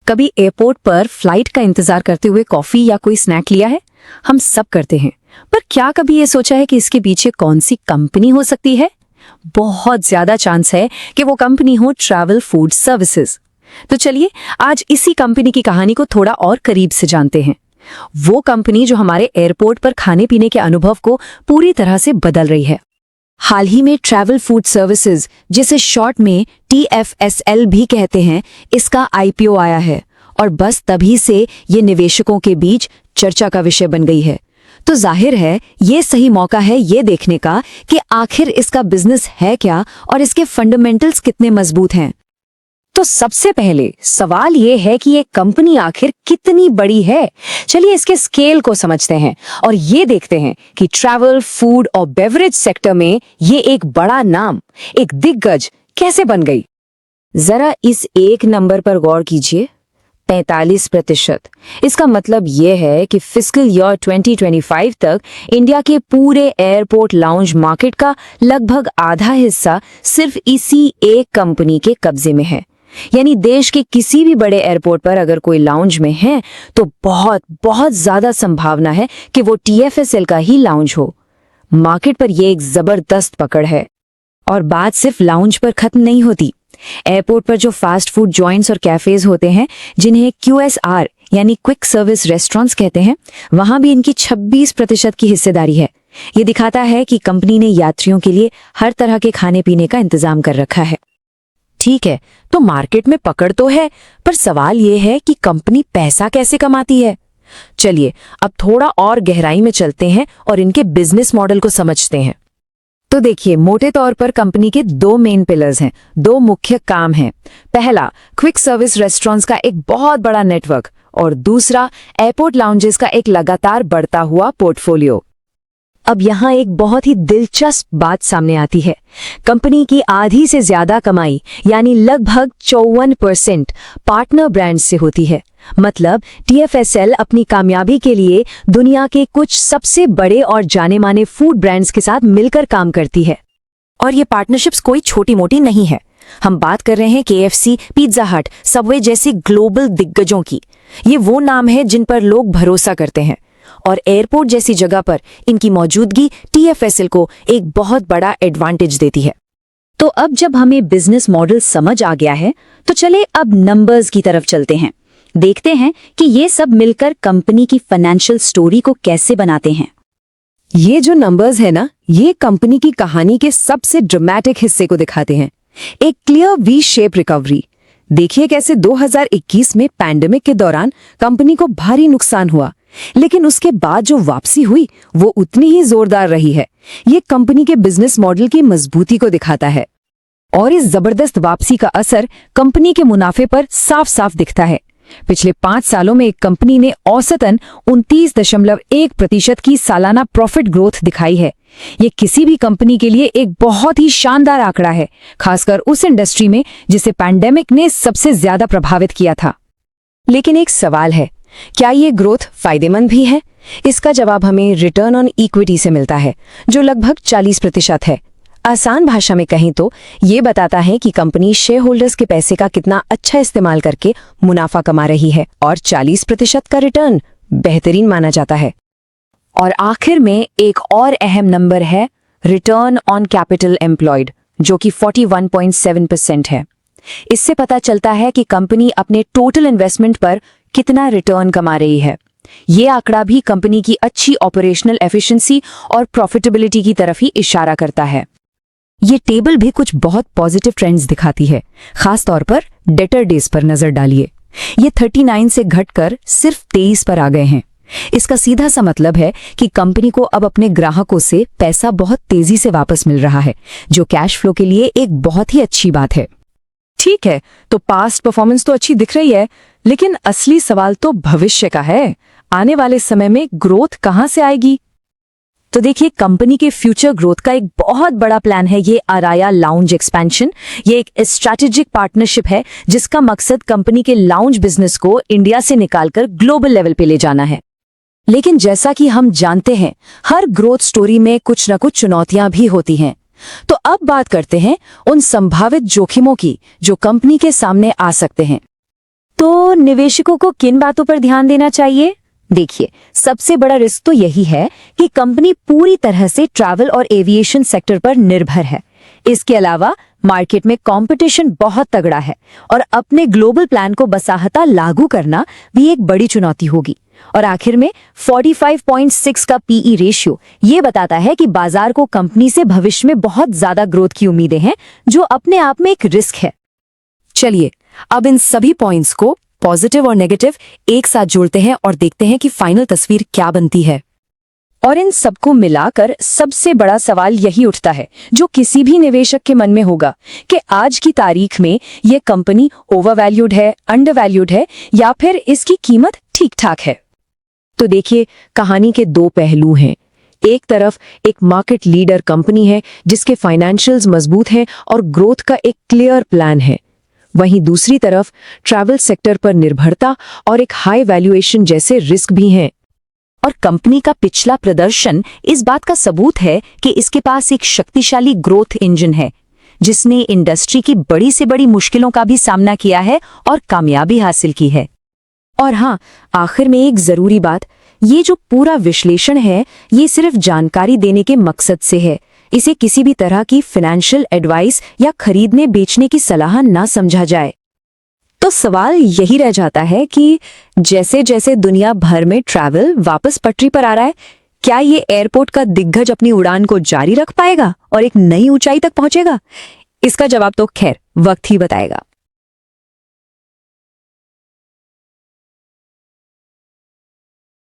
कभी एयरपोर्ट पर फ्लाइट का इंतजार करते हुए कॉफी या कोई स्नैक लिया है? हम सब करते हैं, पर क्या कभी ये सोचा है कि इसके पीछे कौन सी कंपनी हो सकती है? बहुत ज्यादा चांस है कि वो कंपनी हो ट्रैवल फूड सर्विसेज। तो चलिए आज इसी कंपनी की कहानी को थोड़ा और करीब से जानते हैं। वो कंपनी जो हमारे एयरपोर्ट पर खाने पीने के अनुभव को पूरी तरह से बदल रही है। हाल ही में ट्रैवल फूड सर्विसेज, जिसे शॉर्ट में TFSL भी कहते हैं, इसका IPO आया है और बस तभी से ये निवेशकों के बीच चर्चा का विषय बन गई है। तो जाहिर है ये सही मौका है ये देखने का कि आखिर इसका बिजनेस है क्या और इसके फंडामेंटल्स कितने मजबूत हैं। तो सबसे पहले सवाल ये है कि ये कंपनी आखिर कितनी बड़ी है। चलिए इसके स्केल को समझते हैं और ये देखते हैं कि ट्रैवल, फूड और बेवरेज सेक्टर में ये एक बड़ा नाम, एक दिग्गज कैसे बन गई। जरा इस एक नंबर पर गौर कीजिए, 45%। इसका मतलब ये है कि फिस्कल ईयर 2025 तक इंडिया के पूरे एयरपोर्ट लाउंज मार्केट का लगभग आधा हिस्सा सिर्फ इसी एक कंपनी के कब्जे में है। यानी देश के किसी भी बड़े एयरपोर्ट पर अगर कोई लाउंज में है तो बहुत बहुत ज्यादा संभावना है कि वो TFSL का ही लाउंज हो। मार्केट पर ये एक जबरदस्त पकड़ है। और बात सिर्फ लाउंज पर खत्म नहीं होती। एयरपोर्ट पर जो फास्ट फूड जॉइंट्स और कैफेज होते हैं, जिन्हें QSR यानी क्विक सर्विस रेस्टोरेंट्स कहते हैं, वहां भी इनकी 26% की हिस्सेदारी है। ये दिखाता है कि कंपनी ने यात्रियों के लिए हर तरह के खाने पीने का इंतजाम कर रखा है। ठीक है, तो मार्केट में पकड़ तो है, पर सवाल ये है कि कंपनी पैसा कैसे कमाती है। चलिए अब थोड़ा और गहराई में चलते हैं और इनके बिजनेस मॉडल को समझते हैं। तो देखिए, मोटे तौर पर कंपनी के दो मेन पिलर्स हैं, दो मुख्य काम हैं। पहला, क्विक सर्विस रेस्टोरेंट्स का एक बहुत बड़ा नेटवर्क और दूसरा, एयरपोर्ट लाउंजेस का एक लगातार बढ़ता हुआ पोर्टफोलियो। अब यहाँ एक बहुत ही दिलचस्प बात सामने आती है। कंपनी की आधी से ज्यादा कमाई यानी लगभग 54% पार्टनर ब्रांड्स से होती है। मतलब TFSL अपनी कामयाबी के लिए दुनिया के कुछ सबसे बड़े और जाने माने फूड ब्रांड्स के साथ मिलकर काम करती है। और ये पार्टनरशिप्स कोई छोटी मोटी नहीं है। हम बात कर रहे हैं KFC, पिज्जा हट, सबवे जैसी ग्लोबल दिग्गजों की। ये वो नाम है जिन पर लोग भरोसा करते हैं और एयरपोर्ट जैसी जगह पर इनकी मौजूदगी TFSL को एक बहुत बड़ा एडवांटेज देती है। तो अब जब हमें बिजनेस मॉडल समझ आ गया है, तो चले अब नंबर्स की तरफ चलते हैं। देखते हैं कि ये सब मिलकर कंपनी की फाइनेंशियल स्टोरी को कैसे बनाते हैं। ये जो नंबर्स है ना, ये कंपनी की कहानी के सबसे ड्रामेटिक हिस्से को दिखाते हैं। एक क्लियर वी शेप रिकवरी। देखिए कैसे 2021 में पैंडेमिक के दौरान कंपनी को भारी नुकसान हुआ, लेकिन उसके बाद जो वापसी हुई वो उतनी ही जोरदार रही है। ये कंपनी के बिजनेस मॉडल की मजबूती को दिखाता है और इस जबरदस्त वापसी का असर कंपनी के मुनाफे पर साफ साफ दिखता है। पिछले 5 सालों में कंपनी ने औसतन 29.1% की सालाना प्रॉफिट ग्रोथ दिखाई है। ये किसी भी कंपनी के लिए एक बहुत ही शानदार आंकड़ा है, खासकर उस इंडस्ट्री में जिसे पैंडेमिक ने सबसे ज्यादा प्रभावित किया था। लेकिन एक सवाल है, क्या ये ग्रोथ फायदेमंद भी है? इसका जवाब हमें रिटर्न ऑन इक्विटी से मिलता है, जो लगभग 40% है। आसान भाषा में कहें तो ये बताता है कि कंपनी शेयर होल्डर्स के पैसे का कितना अच्छा इस्तेमाल करके मुनाफा कमा रही है और 40% का रिटर्न बेहतरीन माना जाता है। और आखिर में एक और अहम नंबर है रिटर्न ऑन कैपिटल एम्प्लॉयड, जो कि 41.7% है। इससे पता चलता है कि कंपनी अपने टोटल इन्वेस्टमेंट पर कितना रिटर्न कमा रही है। ये आंकड़ा भी कंपनी की अच्छी ऑपरेशनल एफिशिएंसी और प्रॉफिटेबिलिटी की तरफ ही इशारा करता है। ये टेबल भी कुछ बहुत पॉजिटिव ट्रेंड्स दिखाती है। खास तौर पर डेटर डेज पर नजर डालिए। ये 39 से घटकर सिर्फ 23 पर आ गए हैं। इसका सीधा सा मतलब है कि कंपनी को अब अपने ग्राहकों से पैसा बहुत तेजी से वापस मिल रहा है, जो कैश फ्लो के लिए एक बहुत ही अच्छी बात है। ठीक है, तो पास्ट परफॉर्मेंस तो अच्छी दिख रही है, लेकिन असली सवाल तो भविष्य का है। आने वाले समय में ग्रोथ कहां से आएगी? तो देखिए, कंपनी के फ्यूचर ग्रोथ का एक बहुत बड़ा प्लान है ये अराया लाउंज एक्सपेंशन। ये एक स्ट्रैटेजिक पार्टनरशिप है जिसका मकसद कंपनी के लाउंज बिजनेस को इंडिया से निकालकर ग्लोबल लेवल पे ले जाना है। लेकिन जैसा कि हम जानते हैं, हर ग्रोथ स्टोरी में कुछ न कुछ चुनौतियां भी होती हैं। तो अब बात करते हैं उन संभावित जोखिमों की जो कंपनी के सामने आ सकते हैं। तो निवेशकों को किन बातों पर ध्यान देना चाहिए? देखिए, सबसे बड़ा रिस्क तो यही है कि कंपनी पूरी तरह से ट्रैवल और एविएशन सेक्टर पर निर्भर है। इसके अलावा मार्केट में कंपटीशन बहुत तगड़ा है और अपने ग्लोबल प्लान को बसाहता लागू करना भी एक बड़ी चुनौती होगी। और आखिर में 45.6 का पीई रेशियो ये बताता है कि बाजार को कंपनी से भविष्य में बहुत ज्यादा ग्रोथ की उम्मीदें हैं, जो अपने आप में एक रिस्क है। चलिए, अब इन सभी पॉइंट्स को पॉजिटिव और नेगेटिव एक साथ जोड़ते हैं और देखते हैं कि फाइनल तस्वीर क्या बनती है। और इन सबको मिलाकर सबसे बड़ा सवाल यही उठता है, जो किसी भी निवेशक के मन में होगा, कि आज की तारीख में ये कंपनी ओवरवैल्यूड है, अंडरवैल्यूड है, या फिर इसकी कीमत ठीक ठाक है। तो देखिए, कहानी के दो पहलू हैं। एक तरफ एक मार्केट लीडर कंपनी है जिसके फाइनेंशियल्स मजबूत हैं और ग्रोथ का एक क्लियर प्लान है। वहीं दूसरी तरफ ट्रैवल सेक्टर पर निर्भरता और एक हाई वैल्यूएशन जैसे रिस्क भी हैं। और कंपनी का पिछला प्रदर्शन इस बात का सबूत है कि इसके पास एक शक्तिशाली ग्रोथ इंजन है, जिसने इंडस्ट्री की बड़ी से बड़ी मुश्किलों का भी सामना किया है और कामयाबी हासिल की है। और हाँ, आखिर में एक जरूरी बात, ये जो पूरा विश्लेषण है, ये सिर्फ जानकारी देने के मकसद से है। इसे किसी भी तरह की फाइनेंशियल एडवाइस या खरीदने बेचने की सलाह ना समझा जाए। तो सवाल यही रह जाता है कि जैसे जैसे दुनिया भर में ट्रैवल वापस पटरी पर आ रहा है, क्या ये एयरपोर्ट का दिग्गज अपनी उड़ान को जारी रख पाएगा और एक नई ऊंचाई तक पहुंचेगा? इसका जवाब तो खैर वक्त ही बताएगा।